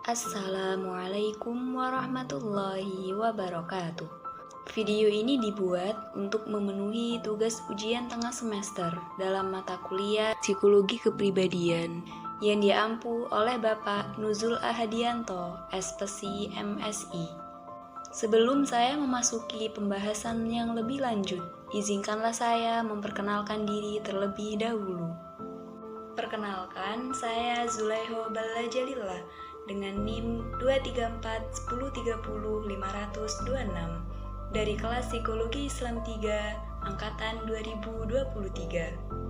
Assalamualaikum warahmatullahi wabarakatuh. Video ini dibuat untuk memenuhi tugas ujian tengah semester dalam mata kuliah Psikologi Kepribadian yang diampu oleh Bapak Nuzul Ahadianto, SPSI MSI. Sebelum saya memasuki pembahasan yang lebih lanjut, izinkanlah saya memperkenalkan diri terlebih dahulu. Perkenalkan, saya Zulaiho Balajalillah dengan NIM 2341030 526 dari kelas Psikologi Islam 3 angkatan 2023.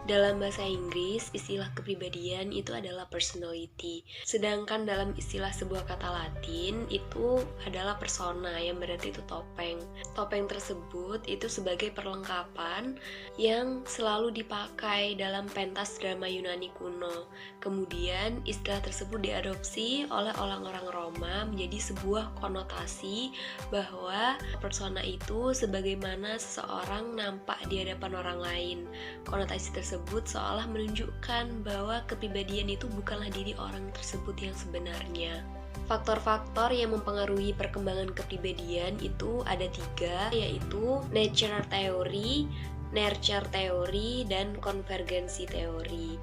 Dalam bahasa Inggris, istilah kepribadian itu adalah personality. Sedangkan dalam istilah sebuah kata Latin itu adalah persona, yang berarti itu topeng. Topeng tersebut itu sebagai perlengkapan yang selalu dipakai dalam pentas drama Yunani kuno. Kemudian istilah tersebut diadopsi oleh orang-orang Roma menjadi sebuah konotasi bahwa persona itu sebagaimana seseorang nampak di hadapan orang lain. Konotasi tersebut seolah menunjukkan bahwa kepribadian itu bukanlah diri orang tersebut yang sebenarnya. Faktor-faktor yang mempengaruhi perkembangan kepribadian itu ada 3, yaitu nature theory, nurture theory, dan konvergensi teori.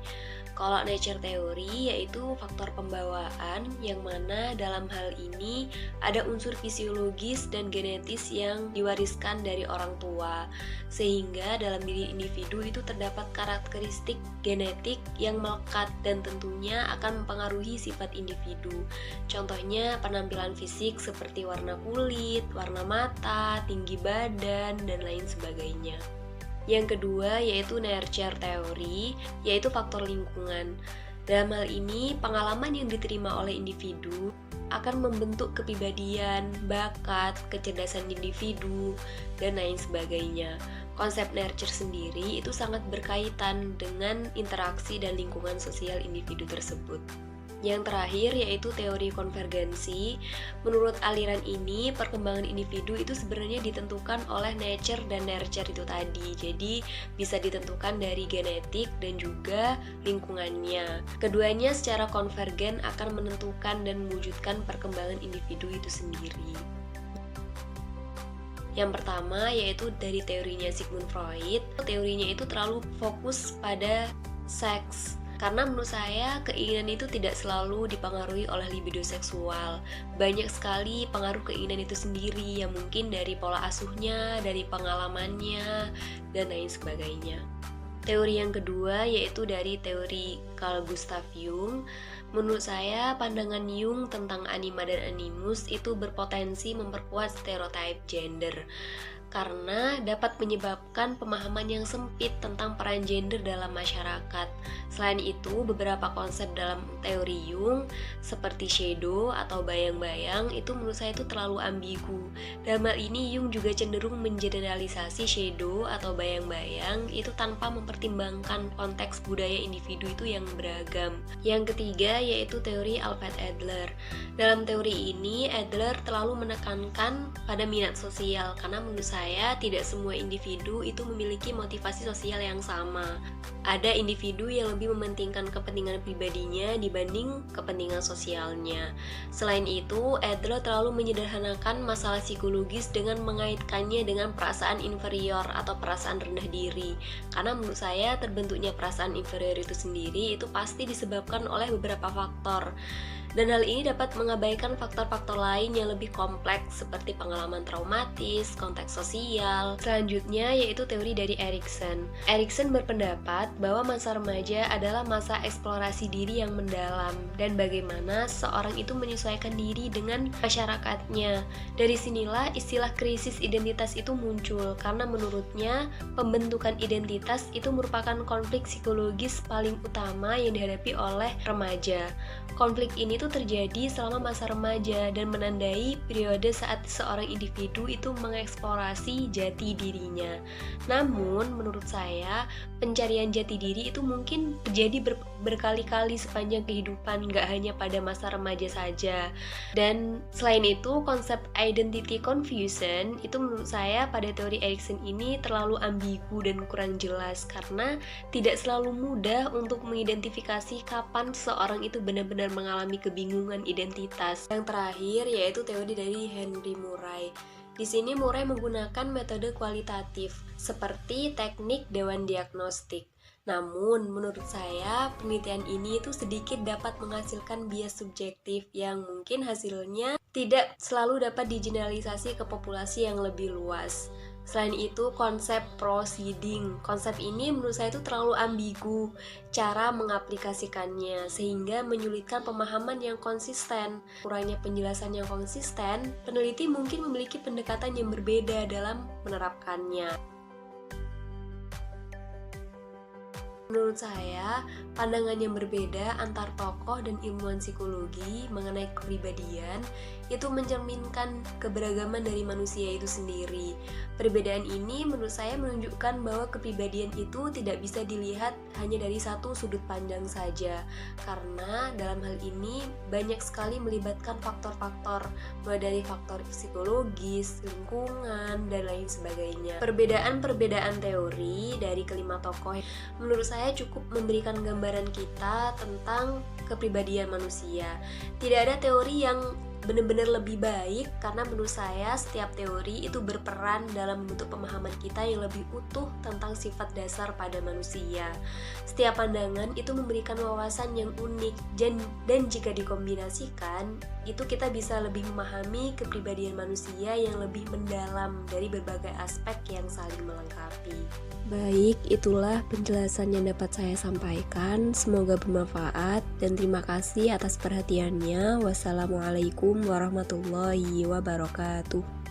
Kalau nature theory yaitu faktor pembawaan, yang mana dalam hal ini ada unsur fisiologis dan genetis yang diwariskan dari orang tua, sehingga dalam diri individu itu terdapat karakteristik genetik yang melekat dan tentunya akan mempengaruhi sifat individu. Contohnya penampilan fisik seperti warna kulit, warna mata, tinggi badan, dan lain sebagainya. Yang kedua yaitu nurture theory, yaitu faktor lingkungan. Dalam hal ini, pengalaman yang diterima oleh individu akan membentuk kepribadian, bakat, kecerdasan individu, dan lain sebagainya. Konsep nurture sendiri itu sangat berkaitan dengan interaksi dan lingkungan sosial individu tersebut. Yang terakhir yaitu teori konvergensi. Menurut aliran ini, perkembangan individu itu sebenarnya ditentukan oleh nature dan nurture itu tadi. Jadi bisa ditentukan dari genetik dan juga lingkungannya. Keduanya secara konvergen akan menentukan dan mewujudkan perkembangan individu itu sendiri. Yang pertama yaitu dari teorinya Sigmund Freud. Teorinya itu terlalu fokus pada seks. Karena menurut saya, keinginan itu tidak selalu dipengaruhi oleh libido seksual. Banyak sekali pengaruh keinginan itu sendiri, yang mungkin dari pola asuhnya, dari pengalamannya, dan lain sebagainya. Teori yang kedua yaitu dari teori Carl Gustav Jung. Menurut saya, pandangan Jung tentang anima dan animus itu berpotensi memperkuat stereotip gender, karena dapat menyebabkan pemahaman yang sempit tentang peran gender dalam masyarakat. Selain itu, beberapa konsep dalam teori Jung seperti shadow atau bayang-bayang itu menurut saya itu terlalu ambigu. Dalam hal ini, Jung juga cenderung mengeneralisasi shadow atau bayang-bayang itu tanpa mempertimbangkan konteks budaya individu itu yang beragam. Yang ketiga yaitu teori Alfred Adler. Dalam teori ini, Adler terlalu menekankan pada minat sosial, karena menurut saya tidak semua individu itu memiliki motivasi sosial yang sama. Ada individu yang lebih mementingkan kepentingan pribadinya dibanding kepentingan sosialnya. Selain itu, Adler terlalu menyederhanakan masalah psikologis dengan mengaitkannya dengan perasaan inferior atau perasaan rendah diri. Karena menurut saya terbentuknya perasaan inferior itu sendiri itu pasti disebabkan oleh beberapa faktor. Dan hal ini dapat mengabaikan faktor-faktor lain yang lebih kompleks seperti pengalaman traumatis, konteks sosial. Selanjutnya yaitu teori dari Erikson. Erikson berpendapat bahwa masa remaja adalah masa eksplorasi diri yang mendalam dan bagaimana seorang itu menyesuaikan diri dengan masyarakatnya. Dari sinilah istilah krisis identitas itu muncul, karena menurutnya pembentukan identitas itu merupakan konflik psikologis paling utama yang dihadapi oleh remaja. Konflik ini itu terjadi selama masa remaja dan menandai periode saat seorang individu itu mengeksplorasi jati dirinya. Namun, menurut saya, pencarian jati diri itu mungkin terjadi berkali-kali sepanjang kehidupan, nggak hanya pada masa remaja saja. Dan selain itu, konsep identity confusion itu menurut saya pada teori Erikson ini terlalu ambigu dan kurang jelas karena tidak selalu mudah untuk mengidentifikasi kapan seorang itu benar-benar mengalami kebingungan identitas. Yang terakhir yaitu teori dari Henry Murray. Di sini Murray menggunakan metode kualitatif seperti teknik dewan diagnostik. Namun, menurut saya, penelitian ini itu sedikit dapat menghasilkan bias subjektif yang mungkin hasilnya tidak selalu dapat digeneralisasi ke populasi yang lebih luas. Selain itu, konsep proceeding. Konsep ini menurut saya itu terlalu ambigu cara mengaplikasikannya, sehingga menyulitkan pemahaman yang konsisten. Kurangnya penjelasan yang konsisten, peneliti mungkin memiliki pendekatan yang berbeda dalam menerapkannya. Menurut saya, pandangan yang berbeda antar tokoh dan ilmuwan psikologi mengenai kepribadian itu mencerminkan keberagaman dari manusia itu sendiri. Perbedaan ini menurut saya menunjukkan bahwa kepribadian itu tidak bisa dilihat hanya dari satu sudut pandang saja, karena dalam hal ini banyak sekali melibatkan faktor-faktor, mulai dari faktor psikologis, lingkungan, dan lain sebagainya. Perbedaan-perbedaan teori dari kelima tokoh menurut saya cukup memberikan gambaran kita tentang kepribadian manusia. Tidak ada teori yang benar-benar lebih baik, karena menurut saya setiap teori itu berperan dalam membentuk pemahaman kita yang lebih utuh tentang sifat dasar pada manusia. Setiap pandangan itu memberikan wawasan yang unik dan jika dikombinasikan, itu kita bisa lebih memahami kepribadian manusia yang lebih mendalam dari berbagai aspek yang saling melengkapi. Baik, itulah penjelasan yang dapat saya sampaikan. Semoga bermanfaat dan terima kasih atas perhatiannya. Wassalamualaikum warahmatullahi wabarakatuh.